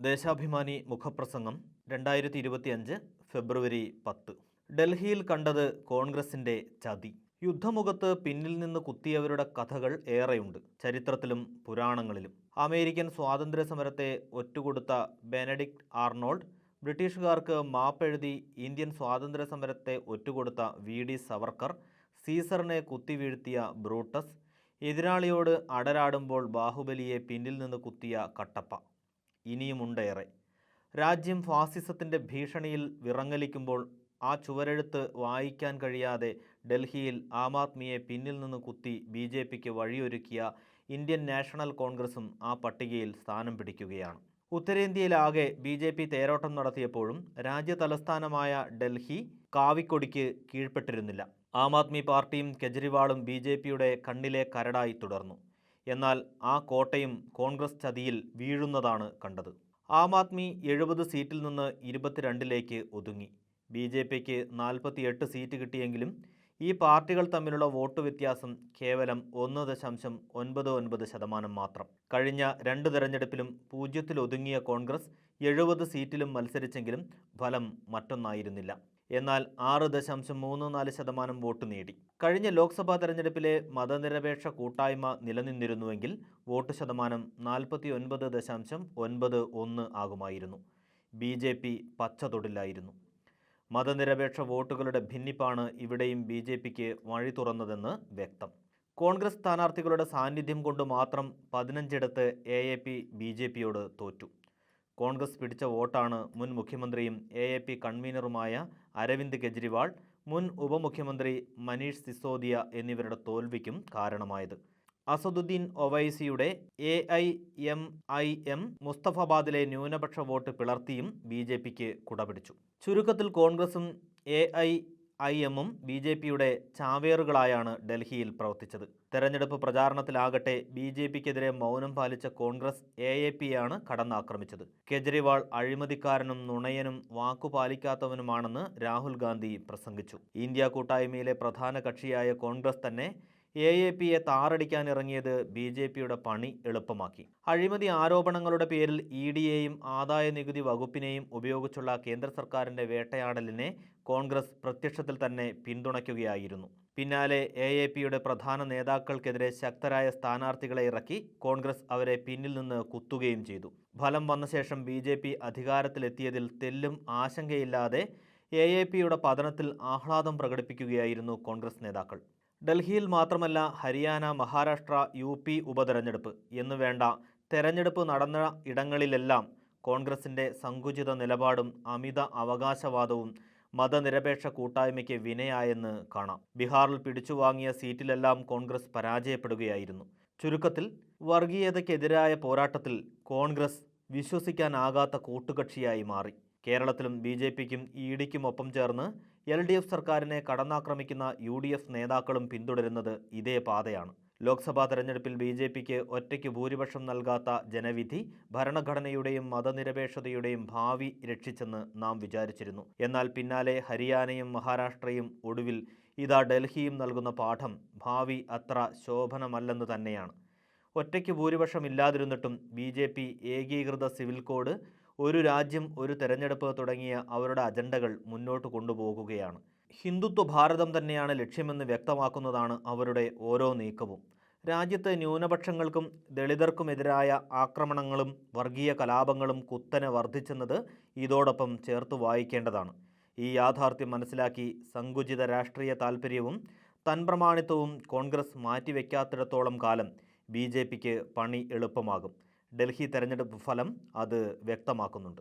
ദേശാഭിമാനി മുഖപ്രസംഗം 2025 ഫെബ്രുവരി 10. ഡൽഹിയിൽ കണ്ടത് കോൺഗ്രസിന്റെ ചതി. യുദ്ധമുഖത്ത് പിന്നിൽ നിന്ന് കുത്തിയവരുടെ കഥകൾ ഏറെയുണ്ട്, ചരിത്രത്തിലും പുരാണങ്ങളിലും. അമേരിക്കൻ സ്വാതന്ത്ര്യ സമരത്തെ ഒറ്റുകൊടുത്ത ബെനഡിക്ട് ആർണോൾഡ്, ബ്രിട്ടീഷുകാർക്ക് മാപ്പെഴുതി ഇന്ത്യൻ സ്വാതന്ത്ര്യ സമരത്തെ ഒറ്റുകൊടുത്ത VD സവർക്കർ, സീസറിനെ കുത്തിവീഴ്ത്തിയ ബ്രൂട്ടസ്, എതിരാളിയോട് അടരാടുമ്പോൾ ബാഹുബലിയെ പിന്നിൽ നിന്ന് കുത്തിയ കട്ടപ്പ. ഇനിയുമുണ്ടേറെ. രാജ്യം ഫാസിസത്തിൻ്റെ ഭീഷണിയിൽ വിറങ്ങലിക്കുമ്പോൾ ആ ചുവരെഴുത്ത് വായിക്കാൻ കഴിയാതെ ഡൽഹിയിൽ ആം ആദ്മിയെ പിന്നിൽ നിന്ന് കുത്തി BJPക്ക് വഴിയൊരുക്കിയ ഇന്ത്യൻ നാഷണൽ കോൺഗ്രസും ആ പട്ടികയിൽ സ്ഥാനം പിടിക്കുകയാണ്. ഉത്തരേന്ത്യയിലാകെ BJP തേരോട്ടം നടത്തിയപ്പോഴും രാജ്യതലസ്ഥാനമായ ഡൽഹി കാവിക്കൊടിക്ക് കീഴ്പ്പെട്ടിരുന്നില്ല. ആം ആദ്മി പാർട്ടിയും കെജ്രിവാളും BJPയുടെ കണ്ണിലെ കരടായി തുടർന്നു. എന്നാൽ ആ കോട്ടയും കോൺഗ്രസ് ചതിയിൽ വീഴുന്നതാണ് കണ്ടത്. ആം ആദ്മി 70 സീറ്റിൽ നിന്ന് 22ലേക്ക് ഒതുങ്ങി. BJPക്ക് 48 സീറ്റ് കിട്ടിയെങ്കിലും ഈ പാർട്ടികൾ തമ്മിലുള്ള വോട്ട് വ്യത്യാസം കേവലം 1.99% മാത്രം. കഴിഞ്ഞ 2 തെരഞ്ഞെടുപ്പിലും 0-ൽ ഒതുങ്ങിയ കോൺഗ്രസ് 70 സീറ്റിലും മത്സരിച്ചെങ്കിലും ഫലം മറ്റൊന്നായിരുന്നില്ല. എന്നാൽ 6.34% വോട്ട് നേടി. കഴിഞ്ഞ ലോക്സഭാ തെരഞ്ഞെടുപ്പിലെ മതനിരപേക്ഷ കൂട്ടായ്മ നിലനിന്നിരുന്നുവെങ്കിൽ വോട്ട് ശതമാനം 49.91 ആകുമായിരുന്നു. BJP പച്ച തൊടില്ലായിരുന്നു. മതനിരപേക്ഷ വോട്ടുകളുടെ ഭിന്നിപ്പാണ് ഇവിടെയും BJPക്ക് വഴി തുറന്നതെന്ന് വ്യക്തം. കോൺഗ്രസ് സ്ഥാനാർത്ഥികളുടെ സാന്നിധ്യം കൊണ്ട് മാത്രം 15ഇടത്ത് AAP BJPയോട് തോറ്റു. കോൺഗ്രസ് പിടിച്ച വോട്ടാണ് മുൻ മുഖ്യമന്ത്രിയും AAP കൺവീനറുമായ അരവിന്ദ് കെജ്രിവാൾ, മുൻ ഉപമുഖ്യമന്ത്രി മനീഷ് സിസോദിയ എന്നിവരുടെ തോൽവിക്കും കാരണമായത്. അസദുദ്ദീൻ ഒവൈസിയുടെ AIMIM മുസ്തഫാബാദിലെ ന്യൂനപക്ഷ വോട്ട് പിളർത്തിയും BJPക്ക് കുടപിടിച്ചു. ചുരുക്കത്തിൽ കോൺഗ്രസും AIIMഉം BJPയുടെ ചാവേറുകളായാണ് ഡൽഹിയിൽ പ്രവർത്തിച്ചത്. തെരഞ്ഞെടുപ്പ് പ്രചാരണത്തിലാകട്ടെ BJPക്കെതിരെ മൗനം പാലിച്ച കോൺഗ്രസ് AAPയാണ് കടന്നാക്രമിച്ചത്. കെജ്രിവാൾ അഴിമതിക്കാരനും നുണയനും വാക്കുപാലിക്കാത്തവനുമാണെന്ന് രാഹുൽ ഗാന്ധി പ്രസംഗിച്ചു. ഇന്ത്യ കൂട്ടായ്മയിലെ പ്രധാന കക്ഷിയായ കോൺഗ്രസ് തന്നെ AAPയെ താറടിക്കാനിറങ്ങിയത് BJPയുടെ പണി എളുപ്പമാക്കി. അഴിമതി ആരോപണങ്ങളുടെ പേരിൽ EDയെയും ആദായ നികുതി വകുപ്പിനെയും ഉപയോഗിച്ചുള്ള കേന്ദ്ര സർക്കാരിൻ്റെ വേട്ടയാടലിനെ കോൺഗ്രസ് പ്രത്യക്ഷത്തിൽ തന്നെ പിന്തുണയ്ക്കുകയായിരുന്നു. പിന്നാലെ AAPയുടെ പ്രധാന നേതാക്കൾക്കെതിരെ ശക്തരായ സ്ഥാനാർത്ഥികളെ ഇറക്കി കോൺഗ്രസ് അവരെ പിന്നിൽ നിന്ന് കുത്തുകയും ചെയ്തു. ഫലം വന്ന ശേഷം BJP അധികാരത്തിലെത്തിയതിൽ തെല്ലും ആശങ്കയില്ലാതെ AAPയുടെ പതനത്തിൽ ആഹ്ലാദം പ്രകടിപ്പിക്കുകയായിരുന്നു കോൺഗ്രസ് നേതാക്കൾ. ഡൽഹിയിൽ മാത്രമല്ല, ഹരിയാന, മഹാരാഷ്ട്ര, UP ഉപതെരഞ്ഞെടുപ്പ് എന്നുവേണ്ട തെരഞ്ഞെടുപ്പ് നടന്ന ഇടങ്ങളിലെല്ലാം കോൺഗ്രസിൻ്റെ സങ്കുചിത നിലപാടും അമിത അവകാശവാദവും മതനിരപേക്ഷ കൂട്ടായ്മയ്ക്ക് വിനയായെന്ന് കാണാം. ബീഹാറിൽ പിടിച്ചുവാങ്ങിയ സീറ്റിലെല്ലാം കോൺഗ്രസ് പരാജയപ്പെടുകയായിരുന്നു. ചുരുക്കത്തിൽ വർഗീയതയ്ക്കെതിരായ പോരാട്ടത്തിൽ കോൺഗ്രസ് വിശ്വസിക്കാനാകാത്ത കൂട്ടുകക്ഷിയായി മാറി. കേരളത്തിലും BJPക്കും EDക്കും ഒപ്പം ചേർന്ന് LDF സർക്കാരിനെ കടന്നാക്രമിക്കുന്ന UDF നേതാക്കളും പിന്തുടരുന്നത് ഇതേ പാതയാണ്. ലോക്സഭാ തെരഞ്ഞെടുപ്പിൽ BJPക്ക് ഒറ്റയ്ക്ക് ഭൂരിപക്ഷം നൽകാത്ത ജനവിധി ഭരണഘടനയുടെയും മതനിരപേക്ഷതയുടെയും ഭാവി രക്ഷിച്ചെന്ന് നാം വിചാരിച്ചിരുന്നു. എന്നാൽ പിന്നാലെ ഹരിയാനയും മഹാരാഷ്ട്രയും, ഒടുവിൽ ഇതാ ഡൽഹിയും നൽകുന്ന പാഠം ഭാവി അത്ര ശോഭനമല്ലെന്ന് തന്നെയാണ്. ഒറ്റയ്ക്ക് ഭൂരിപക്ഷം ഇല്ലാതിരുന്നിട്ടും BJP ഏകീകൃത സിവിൽ കോഡ്, ഒരു രാജ്യം ഒരു തെരഞ്ഞെടുപ്പ് തുടങ്ങിയ അവരുടെ അജണ്ടകൾ മുന്നോട്ട് കൊണ്ടുപോകുകയാണ്. ഹിന്ദുത്വ ഭാരതം തന്നെയാണ് ലക്ഷ്യമെന്ന് വ്യക്തമാക്കുന്നതാണ് അവരുടെ ഓരോ നീക്കവും. രാജ്യത്ത് ന്യൂനപക്ഷങ്ങൾക്കും ദളിതർക്കുമെതിരായ ആക്രമണങ്ങളും വർഗീയ കലാപങ്ങളും കുത്തനെ വർദ്ധിച്ചെന്നത് ഇതോടൊപ്പം ചേർത്ത് വായിക്കേണ്ടതാണ്. ഈ യാഥാർത്ഥ്യം മനസ്സിലാക്കി സങ്കുചിത രാഷ്ട്രീയ താൽപ്പര്യവും തൻപ്രമാണിത്വവും കോൺഗ്രസ് മാറ്റിവെക്കാത്തിടത്തോളം കാലം BJPക്ക് പണി എളുപ്പമാകും. ഡൽഹി തെരഞ്ഞെടുപ്പ് ഫലം അത് വ്യക്തമാക്കുന്നുണ്ട്.